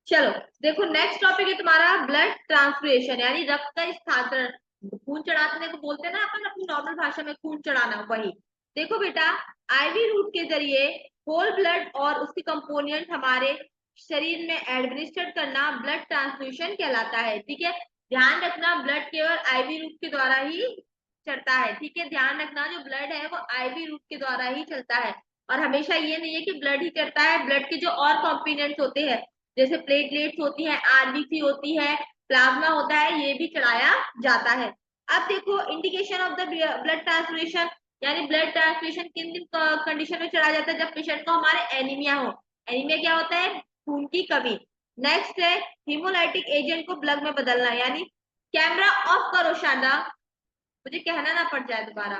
चलो देखो, next topic है तुम्हारा ब्लड ट्रांसफ्यूजन, यानी रक्त का स्थानांतरण। खून चढ़ाने को बोलते हैं ना अपन अपनी नॉर्मल भाषा में, खून चढ़ाना, वही। देखो बेटा, आईवी रूट के जरिए होल ब्लड और उसके कंपोनेंट हमारे शरीर में एडमिनिस्ट्रेट करना ब्लड ट्रांसफ्यूजन कहलाता है। ठीक है, ध्यान रखना, ब्लड केवल आईवी रूट के द्वारा ही चढ़ता है। ठीक है, ध्यान रखना, जो ब्लड है वो आईवी रूट के द्वारा ही चलता है। और हमेशा ये नहीं है कि ब्लड ही चढ़ता है, ब्लड के जो और कंपोनेंट्स होते हैं, जैसे प्लेटलेट्स होती है, आरबीसी होती है, प्लाज्मा होता है, ये भी चढ़ाया जाता है। अब देखो, indication of the blood transfusion, यानी ब्लड ट्रांसफ्यूजन किन किन कंडीशन में चढ़ाया जाता है? जब पेशेंट को हमारे एनीमिया हो। एनीमिया क्या होता है? खून की कमी। नेक्स्ट है हीमोलाइटिक एजेंट को ब्लड में बदलना, यानी कैमरा ऑफ करो शाना, मुझे कहना ना पड़ जाए दोबारा।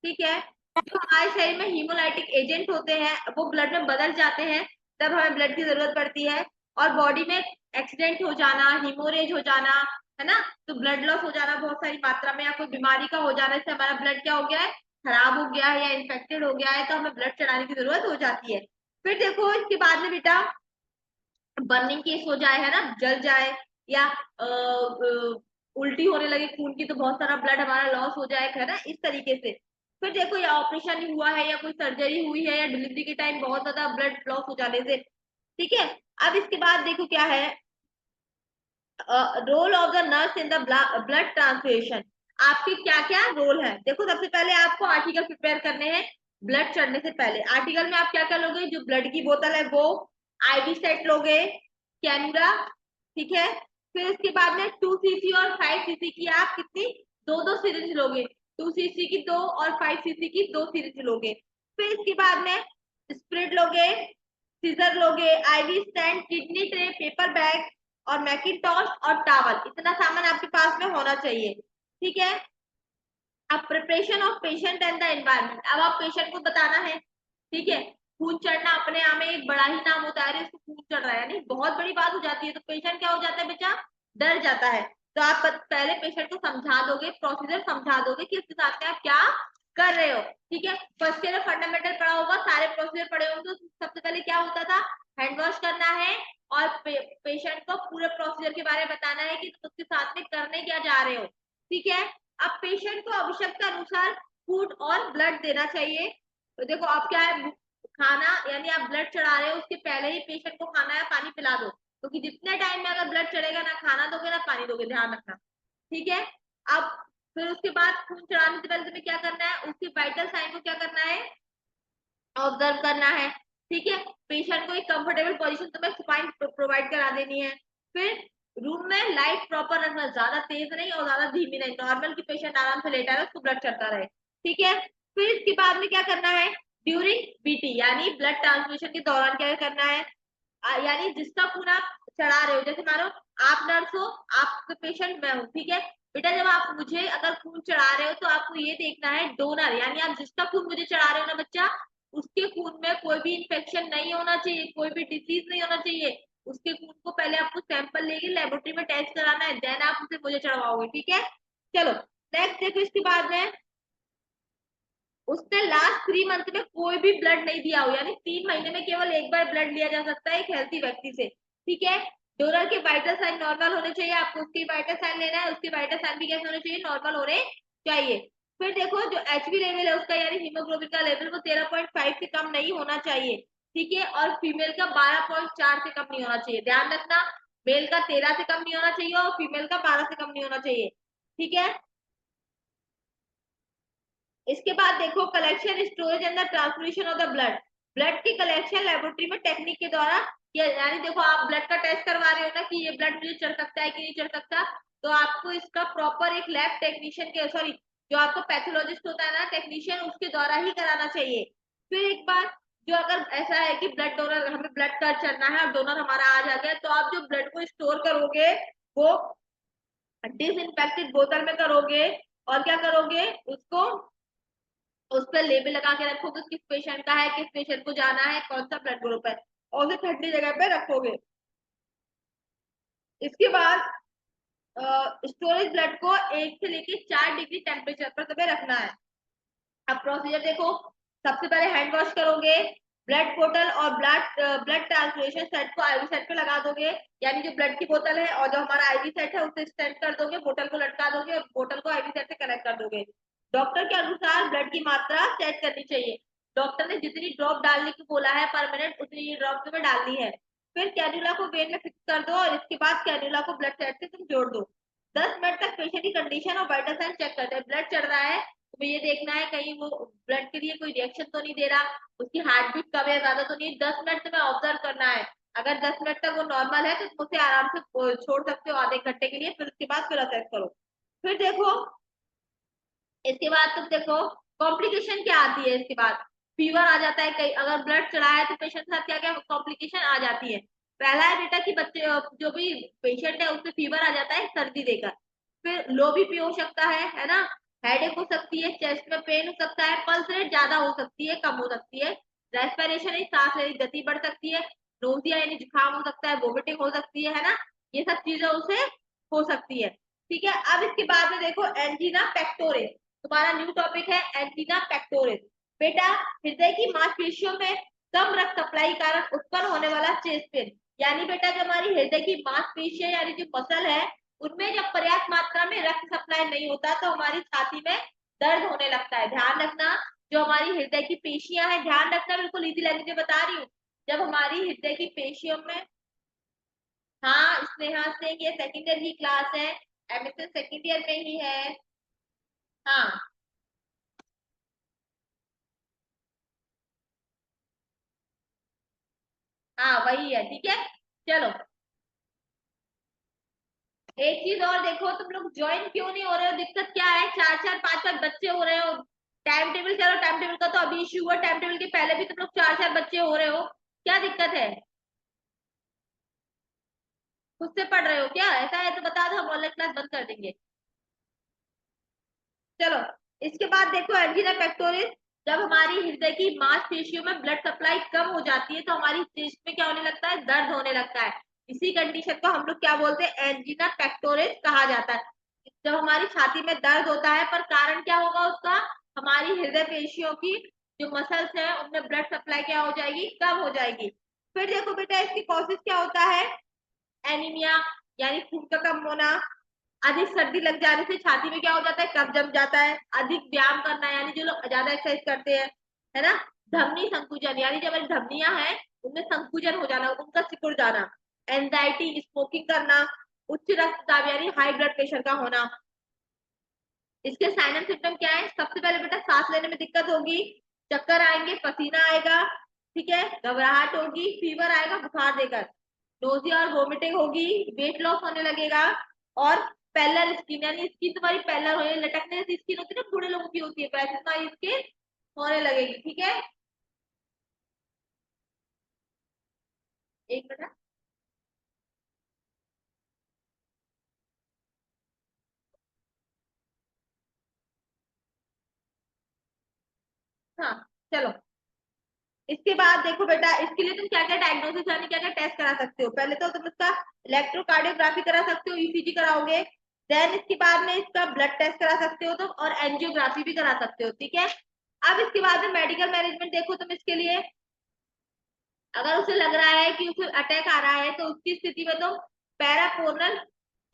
ठीक है, जो हमारे शरीर में हीमोलाइटिक एजेंट होते हैं वो ब्लड में बदल जाते हैं, तब हमें ब्लड की जरूरत पड़ती है। और बॉडी में एक्सीडेंट हो जाना, हीमोरेज हो जाना, है ना, तो ब्लड लॉस हो जाना बहुत सारी मात्रा में, या कोई बीमारी का हो जाना, इससे हमारा ब्लड क्या हो गया है, खराब हो गया है या इन्फेक्टेड हो गया है, तो हमें ब्लड चढ़ाने की जरूरत हो जाती है। फिर देखो, इसके बाद में बेटा बर्निंग केस हो जाए, है ना, जल जाए, या उल्टी होने लगे खून की, तो बहुत सारा ब्लड हमारा लॉस हो जाए, है ना, इस तरीके से। फिर देखो, या ऑपरेशन हुआ है या कोई सर्जरी हुई है या डिलीवरी के टाइम बहुत ज्यादा ब्लड लॉस हो जाने से। ठीक है, अब इसके बाद देखो क्या है, role of the nurse in the blood transfusion. आपके क्या क्या रोल है? देखो, सबसे पहले आपको आर्टिकल प्रिपेयर करने हैं ब्लड चढ़ने से पहले। आर्टिकल में आप क्या क्या लोगे? जो ब्लड की बोतल है वो, आईवी सेट लोगे, कैनुला, ठीक है। फिर उसके बाद में 2 सीसी और 5 सीसी की आप कितनी, दो दो सिरिंज लोगे। 2 सीसी की दो और 5 सीसी की दो सिरिंज लोगे। फिर इसके बाद में स्प्रिट लोगे, सीजर लोगे, IV stand, kidney tray, paper bag और मैकिनटॉश और टावल, इतना सामान आपके पास में होना चाहिए। ठीक है, अब preparation of patient and the environment, अब आप पेशेंट को बताना है। ठीक है, खून चढ़ना अपने आप में एक बड़ा ही नाम होता है, इसको खून चढ़ रहा है, यानी बहुत बड़ी बात हो जाती है, तो पेशेंट क्या हो जाता है बेटा, डर जाता है। तो आप पहले पेशेंट को समझा दोगे, प्रोसीजर समझा दोगे कि उसके साथ में आप क्या कर रहे हो। ठीक है, फर्स्ट ईयर फंडामेंटल पढ़ा होगा, सारे प्रोसीजर पढ़े होंगे, तो सबसे पहले क्या होता था, हैंड वॉश करना है और पेशेंट को पूरे प्रोसीजर के बारे में बताना है कि तुम उसके साथ में करने क्या जा रहे हो। ठीक है, अब पेशेंट को आवश्यकता अनुसार फूड और ब्लड देना चाहिए। तो देखो, आप क्या है, खाना, यानी आप ब्लड चढ़ा रहे हो उसके पहले ही पेशेंट को खाना या पानी पिला दो, क्योंकि जितने टाइम में अगर ब्लड चढ़ेगा, ना खाना दोगे ना पानी दोगे, ध्यान रखना। ठीक है, अब फिर उसके बाद खून चढ़ाने से पहले तुम्हें क्या करना है, उसके वाइटल साइन को क्या करना है, ऑब्जर्व करना है। ठीक है, पेशेंट को एक कंफर्टेबल पोजीशन तुम्हें सुपाइन प्रोवाइड करा देनी है। फिर रूम में लाइट प्रॉपर रखना, ज्यादा तेज नहीं और ज्यादा धीमी नहीं, नॉर्मल की पेशेंट आराम से लेटा रहे, उसको ब्लड चढ़ता रहे। ठीक है, फिर इसके बाद में क्या करना है, ड्यूरिंग बीटी, यानी ब्लड ट्रांसमिशन के दौरान क्या करना है, यानी जिसका खून आप चढ़ा रहे हो, जैसे मानो आप नर्स हो, आप पेशेंट मैं हूँ, ठीक है बेटा, जब आप मुझे अगर खून चढ़ा रहे हो तो आपको ये देखना है, डोनर यानी आप जिसका खून मुझे चढ़ा रहे हो ना बच्चा, उसके खून में कोई भी इंफेक्शन नहीं होना चाहिए, कोई भी डिसीज नहीं होना चाहिए। उसके खून को पहले आपको सैंपल लेके लेबोरेटरी में टेस्ट कराना है, देन आप उसे मुझे चढ़वाओगे। ठीक है, चलो नेक्स्ट देखो, इसके बाद में उसने लास्ट 3 मंथ में कोई भी ब्लड नहीं दिया हो, यानी 3 महीने में केवल एक बार ब्लड लिया जा सकता है एक हेल्थी व्यक्ति से। ठीक है, डोनर के वाइटल साइन नॉर्मल होने चाहिए, आपको उसके वाइटल साइन लेना है, उसके वाइटल साइन भी कैसे होने चाहिए, नॉर्मल होने चाहिए। फिर देखो, जो एचबी लेवल है उसका, यानी हीमोग्लोबिन का लेवल, वो 13.5 से कम नहीं होना चाहिए। ठीक है, और फीमेल का 12.4 से कम नहीं होना चाहिए, ध्यान रखना, मेल का 13 से कम नहीं होना चाहिए और फीमेल का 12 से कम नहीं होना चाहिए। ठीक है, इसके बाद देखो, collection, storage and the transmission of the blood, blood की कलेक्शन लेबोरेटरी में टेक्निक के द्वारा, यानी देखो आप ब्लड का टेस्ट करवा रहे हो ना कि ये ब्लड मुझे चढ़ सकता है कि नहीं चढ़ सकता, तो आपको इसका प्रॉपर एक लैब टेक्नीशियन के, सॉरी, जो आपको पैथोलॉजिस्ट होता है ना, टेक्नीशियन, उसके द्वारा ही कराना चाहिए। फिर एक बात, जो अगर ऐसा है कि ब्लड डोनर, हमें ब्लड का चढ़ना है और डोनर हमारा आ जाता है, तो आप जो ब्लड को स्टोर करोगे वो डिसइंफेक्टेड बोतल में करोगे, और क्या करोगे, उसको उस पर लेबल लगा के रखोगे, किस पेशेंट का है, किस पेशेंट को जाना है, कौन सा ब्लड ग्रुप है, और उसे ठंडी जगह पे रखोगे। इसके बाद स्टोरेज ब्लड को 1 से लेके 4 डिग्री टेम्परेचर पर तुम्हें रखना है। अब प्रोसीजर देखो, सबसे पहले हैंड वॉश करोगे, ब्लड बोतल और ब्लड ट्रांसफ्यूजन सेट को आईवी सेट पे लगा दोगे, यानी जो ब्लड की बोतल है और जो हमारा आईवी सेट है उसे स्टेंड कर दोगे, बोतल को लटका दोगे और बोतल को आईवी सेट से कनेक्ट कर दोगे। डॉक्टर के अनुसार ब्लड की मात्रा सेट करनी चाहिए। डॉक्टर ने जितनी ड्रॉप डालने की बोला है पर मिनट उतनी ड्रॉप तुम्हें डालनी है। फिर कैन्युला को वेन में फिक्स कर दो और इसके बाद कैन्युला को ब्लड सेट से तुम जोड़ दो। 10 मिनट तक पेशेंट की कंडीशन और वाइटल साइन चेक करते हैं। ब्लड चढ़ रहा है तो ये देखना है कहीं वो ब्लड के लिए कोई रिएक्शन तो नहीं दे रहा, उसकी हार्ट बीट कम या ज्यादा तो नहीं। 10 मिनट तुम्हें ऑब्जर्व करना है। अगर 10 मिनट तक वो नॉर्मल है तो तुम उसे आराम से छोड़ सकते हो आधे घंटे के लिए, फिर उसके बाद फिर असेस करो। फिर देखो इसके बाद तुम देखो कॉम्प्लिकेशन क्या आती है। इसके बाद फीवर आ जाता है, कई अगर ब्लड चढ़ा है तो पेशेंट के साथ क्या क्या कॉम्प्लिकेशन आ जाती है। पहला है बेटा कि बच्चे जो भी पेशेंट है उससे फीवर आ जाता है सर्दी देकर। फिर लो बीपी हो सकता है ना, हेडेक हो सकती है, चेस्ट में पेन हो सकता है, पल्स रेट ज्यादा हो सकती है कम हो सकती है, रेस्पिरेशन यानी सांस लेने की गति बढ़ सकती है, नोजिया यानी जुकाम हो सकता है, वोमिटिंग हो सकती है ना, ये सब चीजें उसे हो सकती है। ठीक है, अब इसके बाद में देखो एंजीना पेक्टोरिस, तुम्हारा न्यू टॉपिक है एंजीना पेक्टोरिस। बेटा हृदय की मांसपेशियों में कम रक्त सप्लाई कारण उत्पन्न होने वाला चेस्ट पेन, यानी बेटा जो हमारी हृदय की मांसपेशियां यानी जो मसल है उनमें जब पर्याप्त मात्रा में रक्त सप्लाई नहीं होता तो हमारी छाती में दर्द होने लगता है। ध्यान रखना, जो हमारी हृदय की पेशियां हैं, ध्यान रखना, बिल्कुल इजी लैंग्वेज में बता रही हूँ। जब हमारी हृदय की पेशियों में, हाँ स्नेहा सिंह, ये सेकेंड ईयर की क्लास है, एमएसएस सेकेंड ईयर में ही है। हाँ हाँ वही है, ठीक है। चलो एक चीज और देखो, तुम लोग ज्वाइन क्यों नहीं हो रहे हो, दिक्कत क्या है? चार चार पांच पांच बच्चे हो रहे हो। टाइम टेबल, चलो टाइम टेबल का तो अभी इश्यू हुआ, टाइम टेबल के पहले भी तुम लोग चार चार बच्चे हो रहे हो, क्या दिक्कत है? खुद से पढ़ रहे हो क्या? ऐसा है तो बता दो, हम ऑनलाइन क्लास बंद कर देंगे। चलो इसके बाद देखो एंजीना पेक्टोरिस, जब हमारी हृदय की मांसपेशियों में ब्लड सप्लाई कम हो जाती है तो हमारी चेस्ट में क्या होने लगता है, दर्द होने लगता है। इसी कंडीशन को हम लोग क्या बोलते हैं, एंजीना पेक्टोरिस कहा जाता है। जब हमारी छाती में दर्द होता है, पर कारण क्या होगा उसका, हमारी हृदय पेशियों की जो मसल्स है उनमें ब्लड सप्लाई क्या हो जाएगी, कम हो जाएगी। फिर देखो बेटा इसकी कॉजेस क्या होता है, एनीमिया यानी खून का कम होना, अधिक सर्दी लग जाने से छाती में क्या हो जाता है, कफ जम जाता है, अधिक व्यायाम करना यानी जो लोग ज्यादा एक्सरसाइज करते हैं, है ना, धमनी संकुचन यानी जो हमारी धमनियां हैं उनमें संकुचन हो जाना, उनका सिकुड़ जाना, एंजाइटी, स्मोकिंग करना, उच्च रक्तचाप यानी हाई ब्लड प्रेशर का होना। इसके साइन एंड सिम्टम क्या है? सबसे पहले बेटा सांस लेने में दिक्कत होगी, चक्कर आएंगे, पसीना आएगा, ठीक है, घबराहट होगी, फीवर आएगा बुखार देकर, नोजिया और वोमिटिंग होगी, वेट लॉस होने लगेगा, और पैलर स्किन यानी स्किन तुम्हारी पैलर हो, लटकने जैसी स्किन होती है ना, बूढ़े लोगों की होती है, वैसे तुम्हारी स्किन होने लगेगी। ठीक है, एक मिनट। हाँ चलो इसके बाद देखो बेटा, इसके लिए तुम क्या क्या डायग्नोसिस यानी क्या क्या टेस्ट करा सकते हो। पहले तो तुम इसका इलेक्ट्रोकार्डियोग्राफी करा सकते हो, ईसीजी कराओगे। देन इसके बाद में इसका ब्लड टेस्ट करा सकते हो तुम, और एंजियोग्राफी भी करा सकते हो। ठीक है, अब इसके बाद में मेडिकल मैनेजमेंट देखो तुम इसके लिए, अगर उसे लग रहा है कि उसे अटैक आ रहा है तो उसकी स्थिति में तुम पैरापोर्नल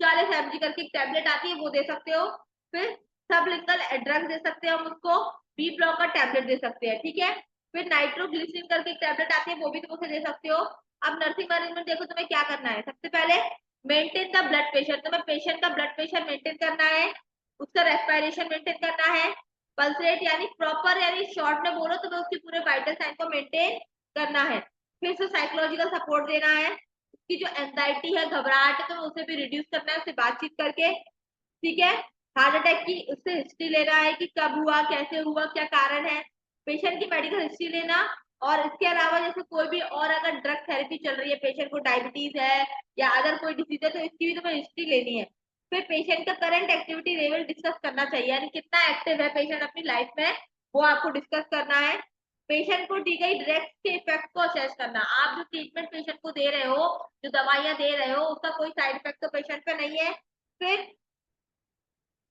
40 mg करके एक टैबलेट आती है वो दे सकते हो। फिर सबलिंगल ड्रग दे सकते हैं हम उसको, बी ब्लॉकर टैबलेट दे सकते हैं। ठीक है, फिर नाइट्रोग्लिसरीन करके एक टैबलेट आती है वो भी तुम उसे दे सकते हो। अब नर्सिंग मैनेजमेंट देखो तुम्हें क्या करना है, सबसे पहले मेंटेन द ब्लड प्रेशर, तुम्हें पेशेंट का ब्लड प्रेशर मेंटेन करना है, उसका रेस्पिरेशन मेंटेन करना है, पल्स रेट यानी प्रॉपर यानी शॉर्ट में बोलो तो उसके पूरे वाइटल साइन को मेंटेन करना है। फिर उसे साइकोलॉजिकल सपोर्ट देना है, उसकी जो एंजाइटी है, घबराहट है, तो उसे भी रिड्यूस करना है उससे बातचीत करके। ठीक है, हार्ट अटैक की उससे हिस्ट्री लेना है कि कब हुआ, कैसे हुआ, क्या कारण है, पेशेंट की मेडिकल हिस्ट्री लेना। और इसके अलावा जैसे कोई भी और अगर ड्रग थेरेपी चल रही है, पेशेंट को डायबिटीज है या अदर कोई डिसीज है तो इसकी भी तुम्हें हिस्ट्री लेनी है। फिर पेशेंट का करंट एक्टिविटी लेवल डिस्कस करना चाहिए, यानी कितना एक्टिव है पेशेंट अपनी लाइफ में, वो आपको डिस्कस करना है। पेशेंट को दी गई ड्रग्स के इफेक्ट को असेस करना, आप जो ट्रीटमेंट पेशेंट को दे रहे हो, जो दवाइयां दे रहे हो, उसका कोई साइड इफेक्ट तो पेशेंट पे नहीं है। फिर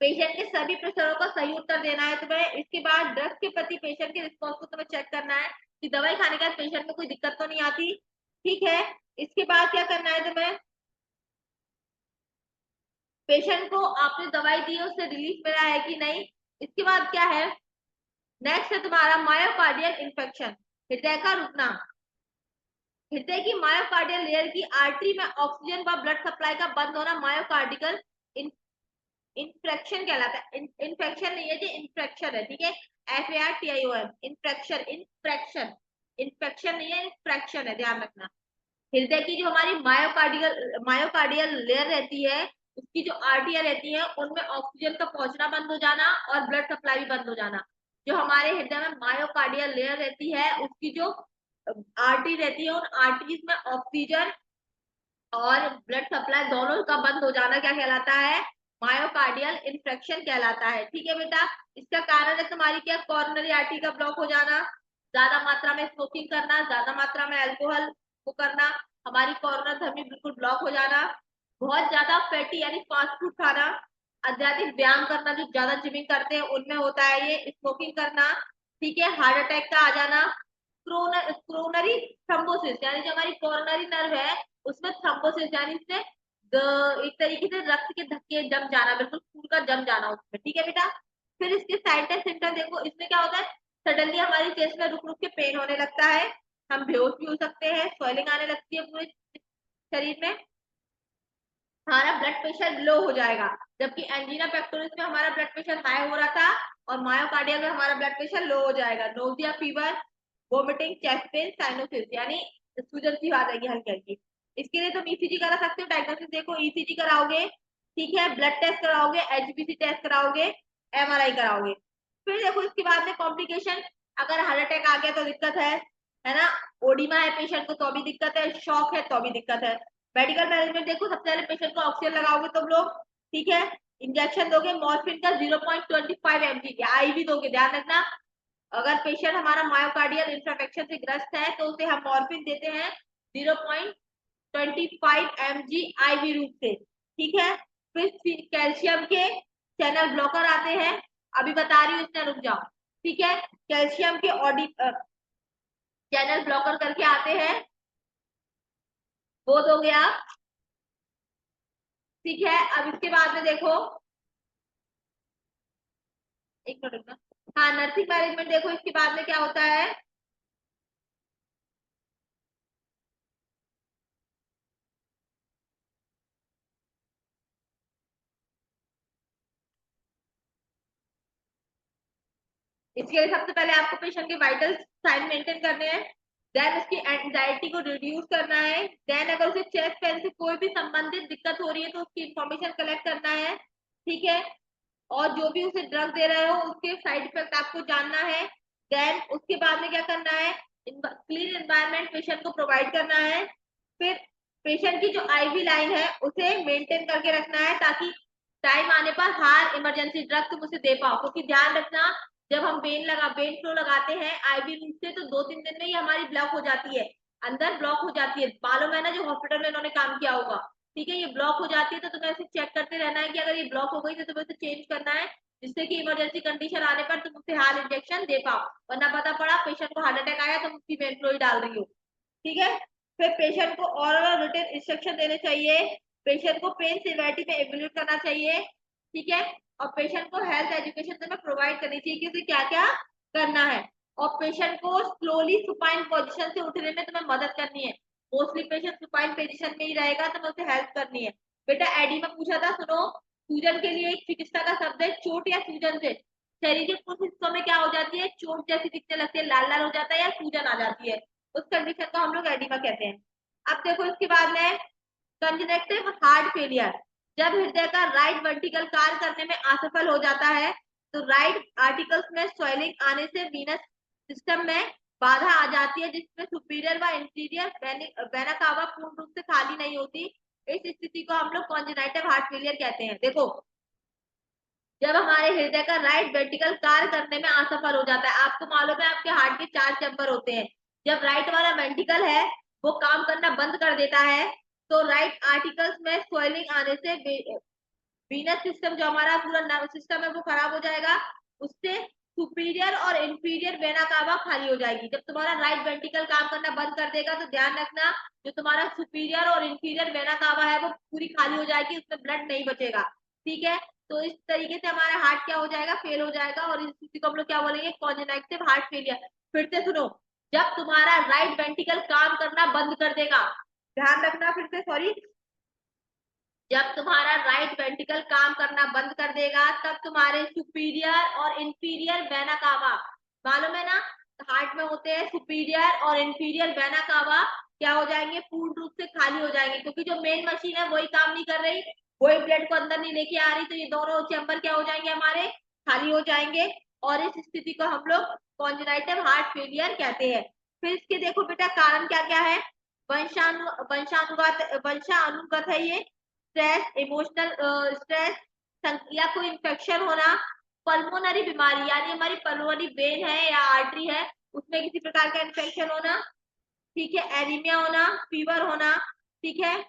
पेशेंट के सभी प्रश्नों का सही उत्तर देना है तुम्हें। इसके बाद ड्रग्स के प्रति पेशेंट के रिस्पॉन्स को तुम्हें चेक करना है। कि दवाई खाने के बाद पेशेंट में कोई दिक्कत तो नहीं आती। ठीक है, इसके बाद क्या करना है तुम्हें, पेशेंट को आपने दवाई दी है उससे रिलीफ मिला है कि नहीं। इसके बाद क्या है, नेक्स्ट है तुम्हारा मायोकार्डियल इन्फेक्शन, हृदय का रुकना। हृदय की मायोकार्डियल लेयर की आर्टरी में ऑक्सीजन व ब्लड सप्लाई का बंद होना मायोकार्डियल इन्फेक्शन कहलाता है। इन्फेक्शन नहीं है जी, इन्फेक्शन है। ठीक है, FARTION, इन्फेक्शन, इन्फेक्शन, इन्फेक्शन नहीं है, इन्फेक्शन है, ध्यान रखना। हृदय की जो हमारी मायोकार्डियल लेयर रहती है, उसकी जो आर्टियां रहती है, उनमें ऑक्सीजन का पहुंचना बंद हो जाना और ब्लड सप्लाई भी बंद हो जाना। जो हमारे हृदय में मायोकार्डियल लेयर रहती है, उसकी जो आर्टरी रहती है, उन आर्टरीज में ऑक्सीजन और ब्लड सप्लाई दोनों का बंद हो जाना क्या कहलाता है, मायोकार्डियल इन्फेक्शन कहलाता है। ठीक है बेटा, इसका कारण है तुम्हारी क्या, कॉर्नरी आर्टरी का ब्लॉक हो जाना, ज्यादा मात्रा में स्मोकिंग करना, ज्यादा मात्रा में अल्कोहल को करना, हमारी कॉर्नर धमनी बिल्कुल ब्लॉक हो जाना, बहुत ज्यादा फैटी यानी फास्ट फूड खाना, अत्यधिक व्यायाम करना, जो ज्यादा जिमिंग करते हैं उनमें होता है ये, स्मोकिंग करना। ठीक है, हार्ट अटैक का आ जाना, क्रोनरी थ्रोम्बोसिस यानी जो हमारी कॉर्नरी नर्व है उसमें थ्रोम्बोसिस यानी इसमें एक तरीके से रक्त के धक्के जम जाना, बिल्कुल खून का जम जाना उसमें। ठीक है बेटा, फिर इसके साइड एंड सिम्टम देखो, इसमें क्या होता है, सडनली हमारी चेस्ट में रुक रुक के पेन होने लगता है, हम बेहोश भी हो सकते हैं, स्वेलिंग आने लगती है पूरे शरीर में, हमारा ब्लड प्रेशर लो हो जाएगा, जबकि एंजीना पेक्टोरिस में हमारा ब्लड प्रेशर हाई हो रहा था और मायोकार्डियल में हमारा ब्लड प्रेशर लो हो जाएगा। Nausea, fever, vomiting, chest pain, cyanosis यानी सूजन सी आ जाएगी हल्की हल्की। इसके लिए तुम ईसीजी करा सकते हो, डायग्नोसिस देखो, ईसीजी कराओगे, ठीक है, ब्लड टेस्ट कराओगे, HBC टेस्ट कराओगे, MRI कराओगे। फिर देखो इसके बाद में कॉम्प्लिकेशन, अगर हार्ट अटैक आ गया तो दिक्कत है ना, ओडिमा है पेशेंट को तो भी दिक्कत है, शॉक है तो भी दिक्कत है। मेडिकल मैनेजमेंट देखो, सबसे पहले पेशेंट को ऑक्सीजन लगाओगे तुम लोग, ठीक है, इंजेक्शन दोगे मॉर्फिन का 0.25 mg या IV दोगे, ध्यान रखना। अगर पेशेंट हमारा मायोकार्डियल इन्फेक्शन से ग्रस्त है तो उसे हम मॉर्फिन देते हैं 0.25 mg IV रूप से। ठीक है, फिर कैल्शियम के चैनल ब्लॉकर आते हैं, अभी बता रही हूँ, इसमें रुक जाओ। ठीक है, कैल्शियम के ऑडी चैनल ब्लॉकर करके आते हैं, वो दोगे आप। ठीक है, अब इसके बाद में देखो, एक मिनट रुकना, हाँ नर्सिंग मैनेजमेंट देखो, इसके बाद में क्या होता है, इसके लिए सबसे पहले आपको पेशेंट के वाइटल साइन मेंटेन करने हैं, देन उसकी एंजाइटी को रिड्यूस करना है, देन अगर उसे चेस्ट पेन से कोई भी संबंधित दिक्कत हो रही है तो उसकी इंफॉर्मेशन कलेक्ट करना है। ठीक है, और जो भी उसे ड्रग दे रहे हो उसके साइड इफेक्ट आपको जानना है। देन उसके बाद में क्या करना है, क्लीन एनवायरनमेंट पेशेंट को प्रोवाइड करना है। फिर पेशेंट की जो IV लाइन है उसे मेंटेन करके रखना है, ताकि टाइम आने पर हर इमरजेंसी ड्रग तुम उसे दे पाओ, क्योंकि ध्यान रखना, जब हम वेन फ्लो लगाते हैं IV रूट से तो 2-3 दिन में ही हमारी ब्लॉक हो जाती है, अंदर ब्लॉक हो जाती है, मालूम है ना, जो हॉस्पिटल में इन्होंने काम किया होगा। ठीक है, ये ब्लॉक हो जाती है तो तुम्हें ऐसे चेक करते रहना है कि अगर ये ब्लॉक हो गई तो तुम्हें उसे चेंज करना है, जिससे कि इमरजेंसी कंडीशन आने पर तुम उसे हार्ट इंजेक्शन दे पाओ, वरना पता पड़ा पेशेंट को हार्ट अटैक आया तुम उसकी वेन फ्लो ही डाल रही हो। ठीक है, फिर पेशेंट को ऑरल रिटन इंस्ट्रक्शन देने चाहिए, पेशेंट को पेन सिवियरिटी में एवेल्यूएट करना चाहिए। ठीक है, और पेशेंट को हेल्थ एजुकेशन तुम्हें प्रोवाइड करनी चाहिए कि उसे क्या क्या करना है, और पेशेंट को स्लोली सुपाइन पोजीशन से उठने में तुम्हें मदद करनी है, मोस्टली पेशेंट सुपाइन पोजीशन में ही रहेगा, तुम्हें उसे हेल्प करनी है। बेटा एडी में पूछा था, सुनो, सूजन के लिए एक चिकित्सा का शब्द है चोट या सूजन से शरीर के कुछ हिस्सों में क्या हो जाती है, चोट जैसी दिखने लगती है, लाल लाल हो जाता है या सूजन आ जाती है, उस कंडीशन को हम लोग एडिमा कहते हैं। अब देखो इसके बाद में कंजेनिटिव हार्ट फेलियर, जब हृदय का राइट वर्टिकल कार्य करने में असफल हो जाता है तो राइट आर्टिकल्स में स्वेलिंग आने से वीनस सिस्टम में बाधा आ जाती है, जिसमें सुपीरियर व इंटीरियर वेना कावा पूर्ण रूप से खाली नहीं होती, इस स्थिति को हम लोग कंजेनिटिव हार्ट फेलियर कहते हैं। देखो, जब हमारे हृदय का राइट वेंट्रिकल कार्य करने में असफल हो जाता है, आपको मालूम है आपके हार्ट के 4 चैम्बर होते हैं, जब राइट वाला वेंट्रिकल है वो काम करना बंद कर देता है तो राइट आर्टिकल्स में स्वेलिंग आने से वीनस सिस्टम जो हमारा पूरा नर्व सिस्टम है वो खराब हो जाएगा, उससे सुपीरियर और इंफीरियर वेना कावा खाली हो जाएगी। जब तुम्हारा राइट वेंट्रिकल काम करना बंद कर देगा तो ध्यान रखना जो तुम्हारा सुपीरियर और इंफीरियर वेना कावा है वो पूरी खाली हो जाएगी, उसमें ब्लड नहीं बचेगा। ठीक है, तो इस तरीके से हमारा हार्ट क्या हो जाएगा, फेल हो जाएगा, और इस स्थिति को हम लोग क्या बोलेंगे, कॉन्जेनिटिव हार्ट फेलियर। फिर से सुनो, जब तुम्हारा राइट वेंट्रिकल काम करना बंद कर देगा, ध्यान रखना फिर से, सॉरी, जब तुम्हारा राइट वेंट्रिकल काम करना बंद कर देगा तब तुम्हारे सुपीरियर और इंफीरियर वेना कावा, मालूम है ना, हार्ट में होते हैं सुपीरियर और इंफीरियर वेना कावा, क्या हो जाएंगे, पूर्ण रूप से खाली हो जाएंगे, क्योंकि जो मेन मशीन है वही काम नहीं कर रही, वही ब्लड को अंदर नहीं लेके आ रही, तो ये दोनों चैम्बर क्या हो जाएंगे, हमारे खाली हो जाएंगे, और इस स्थिति को हम लोग कॉन्जेनिटिव हार्ट फेलियर कहते हैं। फिर इसके देखो बेटा कारण क्या क्या है, वंशानुगत है ये, स्ट्रेस, इमोशनल स्ट्रेस, या कोई इंफेक्शन होना, पल्मोनरी बीमारी यानी हमारी पल्मोनरी वेन है या आर्टरी है उसमें किसी प्रकार का इंफेक्शन होना, ठीक है, एनीमिया होना, फीवर होना, ठीक है,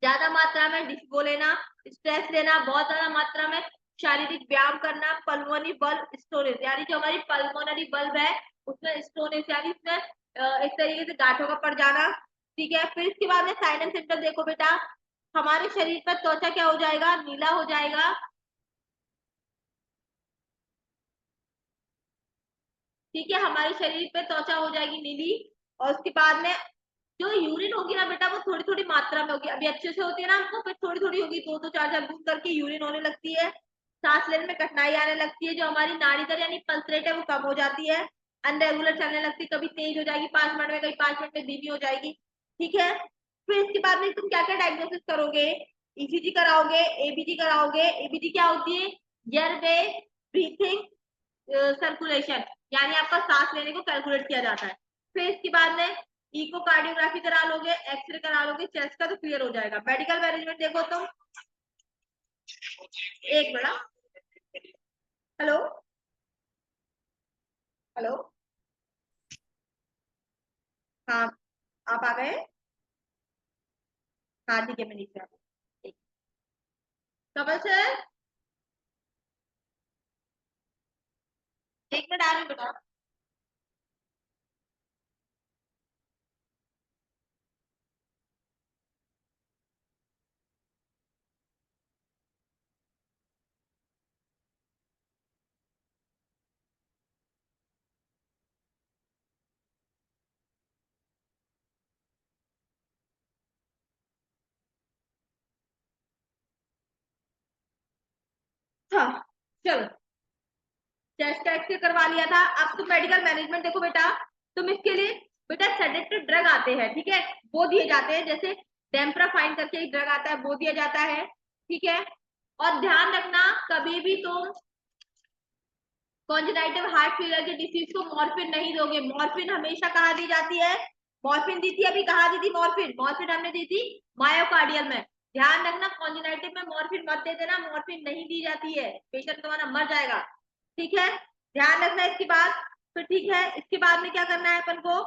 ज्यादा मात्रा में डिस्को लेना, स्ट्रेस लेना, बहुत ज्यादा मात्रा में शारीरिक व्यायाम करना, पल्मोनरी बल्ब स्टोरेज यानी जो हमारी पल्मोनरी बल्ब है उसमें स्टोरेज यानी उसमें एक तरीके से गांठों का पड़ जाना, ठीक है। फिर इसके बाद में साइन एंड सिम्टम देखो बेटा, हमारे शरीर पर त्वचा क्या हो जाएगा, नीला हो जाएगा, ठीक है, हमारे शरीर पे त्वचा हो जाएगी नीली, और उसके बाद में जो यूरिन होगी ना बेटा वो थोड़ी थोड़ी मात्रा में होगी, अभी अच्छे से होती है ना हमको, फिर थोड़ी थोड़ी होगी, दो दो चार चार बूंद करके यूरिन होने लगती है, सांस लेने में कठिनाई आने लगती है, जो हमारी नाड़ी दर यानी पल्स रेट है वो कम हो जाती है, अनरेगुलर चलने लगती है, कभी तेज हो जाएगी 5 मिनट में, कभी 5 मिनट में धीमी हो जाएगी, ठीक है। फिर इसके बाद में तुम क्या क्या डायग्नोसिस करोगे, ईसीजी कराओगे, एबीजी कराओगे, एबीजी क्या होती है, एयरवे ब्रीथिंग सर्कुलेशन, यानी आपका सांस लेने को कैलकुलेट किया जाता है। फिर इसके बाद में इकोकार्डियोग्राफी करा लोगे, एक्सरे करा लोगे चेस्ट का, तो क्लियर हो जाएगा। मेडिकल मैनेजमेंट देखो तुम, एक मिनट, हेलो हेलो, हाँ आप आ गए, हाँ ठीक है मैं नीचे आ गई। कमल सर, एक मिनट आ रही हूँ बेटा। हाँ चलो, चेस्ट का एक्सरे करवा लिया था, अब तुम मेडिकल मैनेजमेंट देखो बेटा, तुम इसके लिए बेटा सेडेटिव ड्रग आते हैं, ठीक है, वो दिए जाते हैं, जैसे डेम्प्राफाइन करके एक ड्रग आता है वो दिया जाता है, ठीक है। और ध्यान रखना कभी भी तुम कॉन्जेनिटल हार्ट फेलियर के डिसीज को मॉर्फिन नहीं दोगे, मॉर्फिन हमेशा कहाँ दी जाती है, मॉर्फिन दी थी अभी, कहाँ दी थी मॉर्फिन, मॉर्फिन हमने दी थी मायोकार्डियल में, ध्यान रखना कॉन्जेनिटल में मॉर्फिन मत दे देना, मॉर्फिन नहीं दी जाती है, पेशेंट तुम्हारा मर जाएगा, ठीक है, ध्यान रखना इसके बाद। तो ठीक है, इसके बाद में क्या करना है अपन को,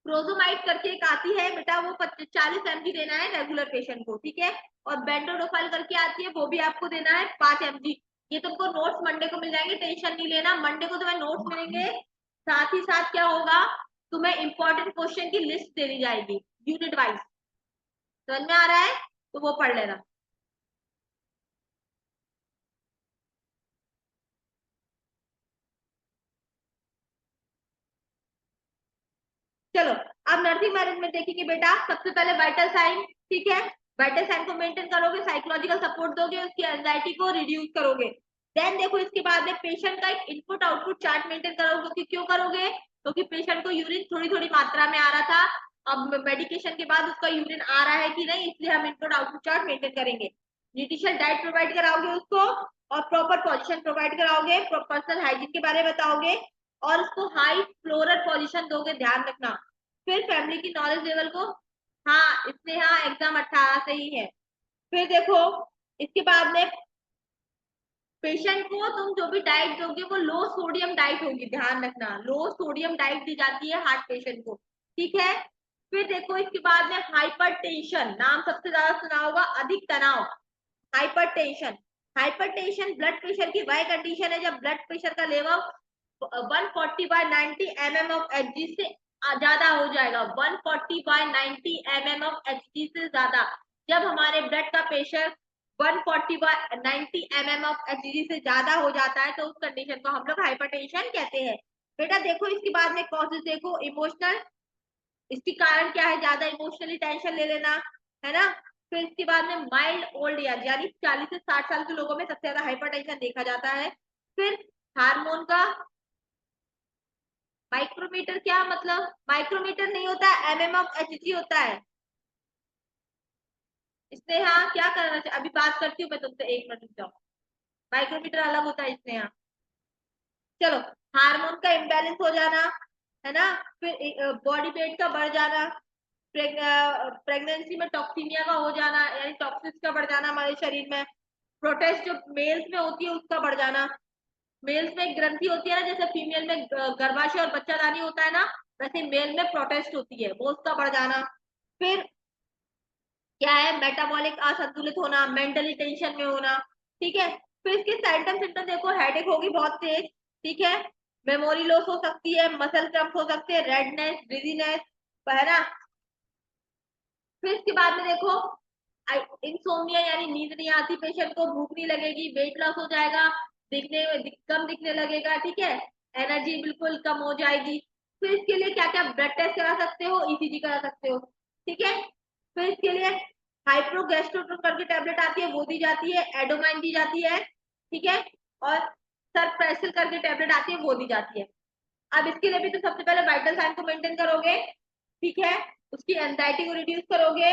प्रोजोमाइड करके एक आती है बेटा, वो 40 mg देना है रेगुलर पेशेंट को, ठीक है, और बेंडोडोफाइल करके आती है वो भी आपको देना है 5 mg। ये तुमको नोट्स मंडे को मिल जाएंगे, टेंशन नहीं लेना, मंडे को तुम्हें नोट्स मिलेंगे, साथ ही साथ क्या होगा, तुम्हें इंपॉर्टेंट क्वेश्चन की लिस्ट दे दी जाएगी यूनिट वाइज, समझ में आ रहा है, तो वो पढ़ लेना। चलो, अब नर्सिंग मैनेजमेंट देखेंगे बेटा, सबसे पहले वाइटल साइन, ठीक है, वाइटल साइन को मेंटेन करोगे, साइकोलॉजिकल सपोर्ट दोगे, उसकी एंजाइटी को रिड्यूस करोगे। देन देखो इसके बाद में पेशेंट का एक इनपुट आउटपुट चार्ट मेंटेन करोगे, क्योंकि क्यों करोगे, क्योंकि पेशेंट को यूरिन थोड़ी थोड़ी मात्रा में आ रहा था, अब मेडिकेशन के बाद उसका यूरिन आ रहा है कि नहीं, इसलिए हम इनपुट आउटपुट चार्ट मेंटेन करेंगे। न्यूट्रिशन डाइट प्रोवाइड कराओगे उसको, और प्रॉपर पोजिशन प्रोवाइड कराओगे, पर्सनल हाइजीन के बारे में बताओगे, और उसको हाई फ्लोरल पोजीशन दोगे, ध्यान रखना। फिर फैमिली की नॉलेज लेवल को, हाँ इसमें हाँ एग्जाम 18 से ही है। फिर देखो इसके बाद में पेशेंट को तुम जो भी डाइट दोगे वो लो सोडियम डाइट होगी, ध्यान रखना, लो सोडियम डाइट दी जाती है हार्ट पेशेंट को, ठीक है। फिर देखो इसके बाद में हाइपर टेंशन, नाम सबसे ज्यादा सुना होगा, अधिक तनाव, hyper tension, hypertension blood pressure की वह कंडीशन है जब ब्लड प्रेशर का लेवल 140/90 mm ऑफ Hg से ज्यादा हो जाएगा। 140/90 mm ऑफ Hg से ज्यादा जब हमारे ब्लड का प्रेशर 140/90 mm ऑफ Hg से ज्यादा हो जाता है तो उस कंडीशन को हम लोग हाइपरटेंशन कहते हैं। बेटा देखो इसके बाद में कॉजेज देखो, इमोशनल, इसके कारण क्या है, ज्यादा इमोशनली टेंशन ले लेना, है ना। फिर इसके बाद में माइल्ड ओल्ड एज यानी 40 से 60 साल के लोगों में सबसे ज्यादा हाइपरटेंशन देखा जाता है। फिर हार्मोन का माइक्रोमीटर, क्या मतलब, माइक्रोमीटर नहीं होता, mm ऑफ Hg होता है। इसने यहाँ क्या करना चाहिए, अभी बात करती हूँ मैं तुमसे, 1 मिनट रुक जाओ। माइक्रोमीटर अलग होता है इसने यहाँ। चलो, हार्मोन का इम्बैलेंस हो जाना, है ना। फिर बॉडी वेट का बढ़ जाना, प्रेगनेंसी में टॉक्सीमिया का हो जाना यानी टॉक्सिस का बढ़ जाना हमारे शरीर में। प्रोटेस्ट जो मेल्स में होती है उसका बढ़ जाना। मेल्स में एक ग्रंथि होती है ना, जैसे फीमेल में गर्भाशय और बच्चादानी होता है ना, वैसे मेल में प्रोटेस्ट होती है, वो उसका बढ़ जाना। फिर क्या है, मेटाबॉलिक असंतुलित होना, मेंटली टेंशन में होना, ठीक है। फिर इसके साइंटम सिम्टम देखो, हेडेक होगी बहुत तेज, ठीक है, मेमोरी लॉस हो सकती है, मसल क्रम्प हो सकते हैं, रेडनेस, डिजीनेस, है ना। फिर इसके बाद में देखो इंसोम्निया यानी नींद नहीं आती, पेशेंट को भूख नहीं लगेगी, वेट लॉस हो जाएगा, कम दिखने लगेगा, ठीक है, एनर्जी बिल्कुल कम हो जाएगी। फिर इसके लिए क्या क्या ब्लड टेस्ट करा सकते हो, ईसीजी करा सकते हो, ठीक है। फिर इसके लिए हाइप्रोगेस्ट्रोटोन करके टैबलेट आती है वो दी जाती है, एडोमाइन दी जाती है, ठीक है, और सरप्रेसिल करके टैबलेट आती है वो दी जाती है। अब इसके लिए भी तो सबसे पहले वाइटल साइन को मेंटेन करोगे, ठीक है, उसकी एंजाइटी को रिड्यूस करोगे,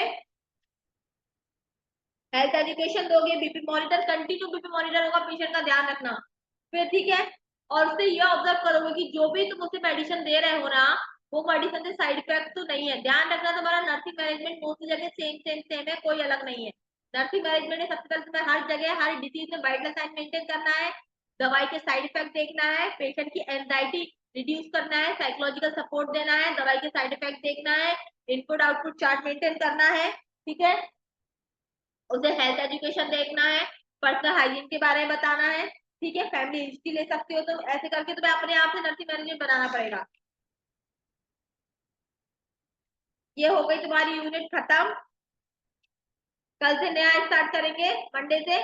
हेल्थ एजुकेशन दोगे, BP monitor, continue BP monitor होगा, पेशेंट का ध्यान रखना। फिर ठीक है, और उससे ये ऑब्जर्व करोगे कि जो भी तुम उसे मेडिसिन दे रहे हो ना, वो मेडिसिन से साइड इफेक्ट तो नहीं है। ध्यान रखना तुम्हारा नर्सिंग मैनेजमेंट मोस्टली जगह सेम सेम सेम है, कोई अलग नहीं है। नर्सिंग मैनेजमेंट में सबसे पहले तुम्हें हर जगह हर डिजीज में वाइटल साइन मेंटेन करना है, दवाई के साइड इफेक्ट देखना है, पेशेंट की एंजाइटी रिड्यूस करना है, साइकोलॉजिकल सपोर्ट देना है, दवाई के साइड इफेक्ट देखना है, इनपुट आउटपुट चार्ट मेंटेन करना है, ठीक है, उसे हेल्थ एजुकेशन देखना है, पर्सनल हाइजीन के बारे में बताना है, ठीक है, फैमिली हिस्ट्री ले सकते हो। तो ऐसे करके तुम्हें अपने आप से नर्सिंग मैनेजमेंट बनाना पड़ेगा। ये हो गई तुम्हारी यूनिट खत्म। कल से नया स्टार्ट करेंगे, मंडे से,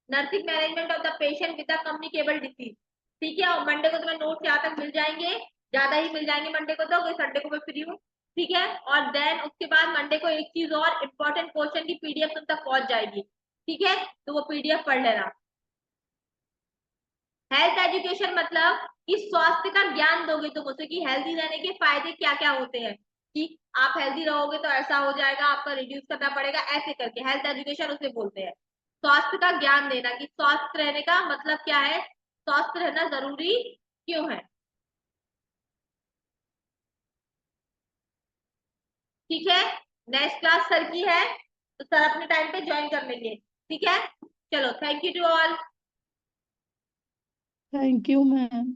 nursing management of the patient with the communicable disease, ठीक है। और मंडे को तुम्हें नोट्स यहाँ तक मिल जाएंगे, ज्यादा ही मिल जाएंगे मंडे को, तो संडे को मैं फ्री हूँ, ठीक है। और देन उसके बाद मंडे को एक चीज और, इम्पोर्टेंट क्वेश्चन की पीडीएफ तुम तक पहुंच जाएगी, ठीक है, तो वो पीडीएफ पढ़ लेना। हेल्थ एजुकेशन मतलब कि स्वास्थ्य का ज्ञान दोगे तुम उसे कि हेल्दी रहने के फायदे क्या क्या होते हैं, कि आप हेल्दी रहोगे तो ऐसा हो जाएगा, आपका रिड्यूस करना पड़ेगा, ऐसे करके हेल्थ एजुकेशन उसे बोलते हैं। स्वास्थ्य का ज्ञान देना कि स्वस्थ रहने का मतलब क्या है, स्वस्थ रहना जरूरी क्यों है, ठीक है। नेक्स्ट क्लास सर की है, तो सर अपने टाइम पे ज्वाइन कर लेंगे, ठीक है। चलो, thank you to all. Thank you ma'am.